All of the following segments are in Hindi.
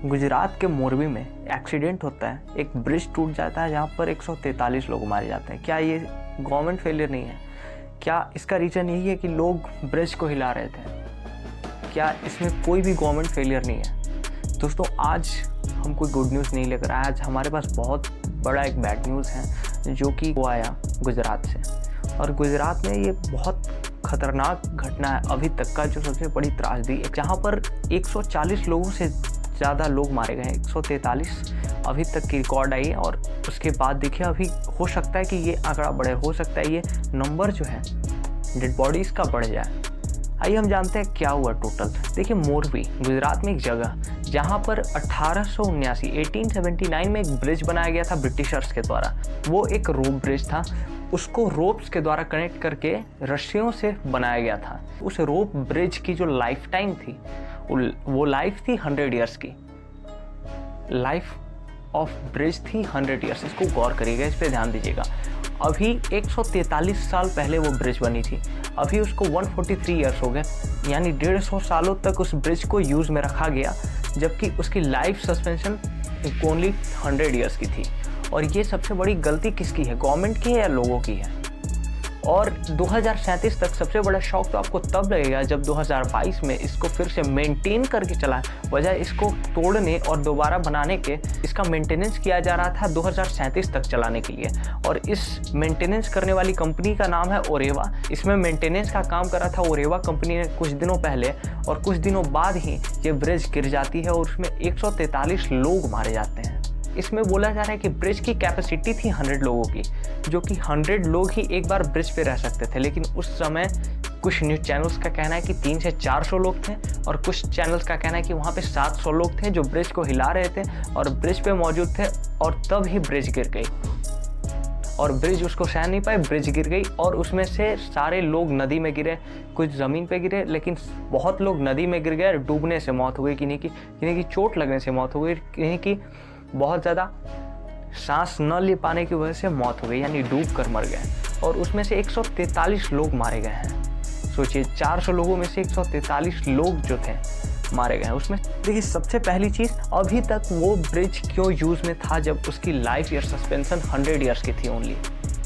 गुजरात के मोरबी में एक्सीडेंट होता है, एक ब्रिज टूट जाता है जहाँ पर 143 लोग मारे जाते हैं। क्या ये गवर्नमेंट फेलियर नहीं है? क्या इसका रीज़न यही है कि लोग ब्रिज को हिला रहे थे? क्या इसमें कोई भी गवर्नमेंट फेलियर नहीं है? दोस्तों, आज हम कोई गुड न्यूज़ नहीं लेकर आए। आज हमारे पास बहुत बड़ा एक बैड न्यूज़ है जो कि वो आया गुजरात से। और गुजरात में ये बहुत ख़तरनाक घटना है अभी तक का, जो सबसे बड़ी त्रासदी, जहाँ पर 140 लोगों से ज़्यादा लोग मारे गए हैं। 143 अभी तक की रिकॉर्ड आई है। और उसके बाद देखिए, अभी हो सकता है कि ये आंकड़ा बढ़े, हो सकता है ये नंबर जो है डेड बॉडीज़ का बढ़ जाए। आइए हम जानते हैं क्या हुआ टोटल। देखिए, मोरबी गुजरात में एक जगह जहाँ पर 1879 में एक ब्रिज बनाया गया था ब्रिटिशर्स के द्वारा। वो एक रोप ब्रिज था, उसको रोप्स के द्वारा कनेक्ट करके रस्सियों से बनाया गया था। उस रोप ब्रिज की जो लाइफ टाइम थी वो लाइफ थी 100 ईयर्स की। लाइफ ऑफ ब्रिज थी 100 ईयर्स। इसको गौर करिएगा, इस पे ध्यान दीजिएगा। अभी 143 साल पहले वो ब्रिज बनी थी, अभी उसको 143 ईयर्स हो गए, यानी 150 सालों तक उस ब्रिज को यूज़ में रखा गया, जबकि उसकी लाइफ सस्पेंशन ओनली 100 ईयर्स की थी। और ये सबसे बड़ी गलती किसकी है, गवर्नमेंट की है या लोगों की है? और 2037 तक सबसे बड़ा शॉक तो आपको तब लगेगा जब 2022 में इसको फिर से मेंटेन करके चला, बजाय इसको तोड़ने और दोबारा बनाने के इसका मेंटेनेंस किया जा रहा था 2037 तक चलाने के लिए। और इस मेंटेनेंस करने वाली कंपनी का नाम है ओरेवा। इसमें मेंटेनेंस का काम कर रहा था ओरेवा कंपनी ने कुछ दिनों पहले, और कुछ दिनों बाद ही ये ब्रिज गिर जाती है और उसमें 143 लोग मारे जाते हैं। इसमें बोला जा रहा है कि ब्रिज की कैपेसिटी थी 100 लोगों की, जो कि 100 लोग ही एक बार ब्रिज पे रह सकते थे। लेकिन उस समय कुछ न्यूज़ चैनल्स का कहना है कि 300 से 400 लोग थे, और कुछ चैनल्स का कहना है कि वहाँ पे 700 लोग थे जो ब्रिज को हिला रहे थे और ब्रिज पे मौजूद थे, और तब ही ब्रिज गिर गई। और ब्रिज उसको सह नहीं पाए, ब्रिज गिर गई, और उसमें से सारे लोग नदी में गिरे, कुछ ज़मीन पे गिरे, लेकिन बहुत लोग नदी में गिर गए। डूबने से मौत हो गई, किन्हीं की चोट लगने से मौत हो गई, किन्हीं की बहुत ज़्यादा सांस न ले पाने की वजह से मौत हो गई, यानी डूब कर मर गए। और उसमें से 143 लोग मारे गए हैं। सोचिए, 400 लोगों में से 143 लोग जो थे मारे गए हैं। उसमें देखिए, सबसे पहली चीज़, अभी तक वो ब्रिज क्यों यूज़ में था जब उसकी लाइफ ईयर सस्पेंशन 100 ईयर्स की थी ओनली।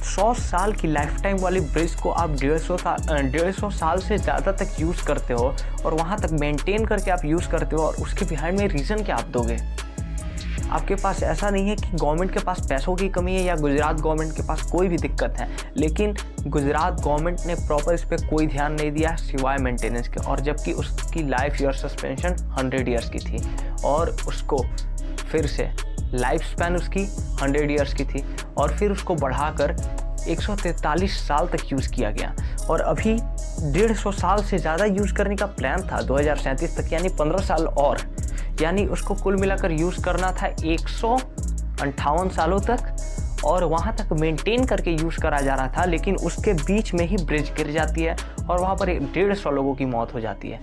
100 साल की लाइफ टाइम वाली ब्रिज को आप 150 साल से ज़्यादा तक यूज़ करते हो, और वहाँ तक मेंटेन करके आप यूज़ करते हो, और उसके बिहाइंड में रीज़न क्या आप दोगे? आपके पास ऐसा नहीं है कि गवर्नमेंट के पास पैसों की कमी है या गुजरात गवर्नमेंट के पास कोई भी दिक्कत है, लेकिन गुजरात गवर्नमेंट ने प्रॉपर इस पर कोई ध्यान नहीं दिया सिवाय मेंटेनेंस के। और जबकि उसकी लाइफ ईयर सस्पेंशन 100 ईयर्स की थी, और उसको फिर से लाइफ स्पैन उसकी 100 ईयर्स की थी, और फिर उसको बढ़ाकर 143 साल तक यूज़ किया गया। और अभी 150 साल से ज़्यादा यूज़ करने का प्लान था 2037 तक, यानी 15 साल और, यानी उसको कुल मिलाकर यूज़ करना था 158 सालों तक, और वहाँ तक मेंटेन करके यूज़ करा जा रहा था। लेकिन उसके बीच में ही ब्रिज गिर जाती है और वहाँ पर 150 लोगों की मौत हो जाती है।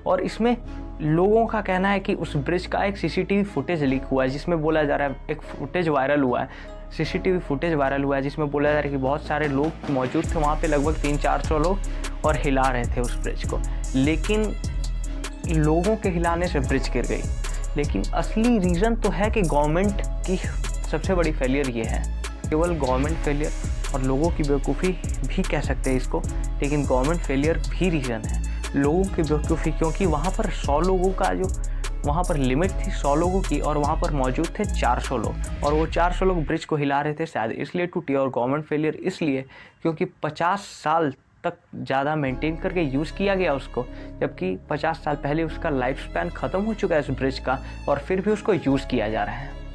और इसमें लोगों का कहना है कि उस ब्रिज का एक CCTV फुटेज लीक हुआ है, जिसमें बोला जा रहा है, एक फुटेज वायरल हुआ है, CCTV फुटेज वायरल हुआ है, जिसमें बोला जा रहा है कि बहुत सारे लोग मौजूद थे वहाँ पे, लगभग 300-400 लोग, और हिला रहे थे उस ब्रिज को। लेकिन लोगों के हिलाने से ब्रिज गिर गई। लेकिन असली रीज़न तो है कि गवर्नमेंट की सबसे बड़ी फेलियर ये है। केवल गवर्नमेंट फेलियर और लोगों की बेवकूफ़ी भी कह सकते हैं इसको, लेकिन गवर्नमेंट फेलियर भी रीज़न है। लोगों की बेवकूफ़ी, क्योंकि वहाँ पर 100 लोगों का जो वहाँ पर लिमिट थी 100 लोगों की, और वहाँ पर मौजूद थे 400 लोग, और वो 400 लोग ब्रिज को हिला रहे थे, शायद इसलिए टूटी। और गवर्नमेंट फेलियर इसलिए क्योंकि 50 साल तक ज़्यादा मेंटेन करके यूज़ किया गया उसको, जबकि 50 साल पहले उसका लाइफ स्पैन ख़त्म हो चुका है उस ब्रिज का, और फिर भी उसको यूज़ किया जा रहा है।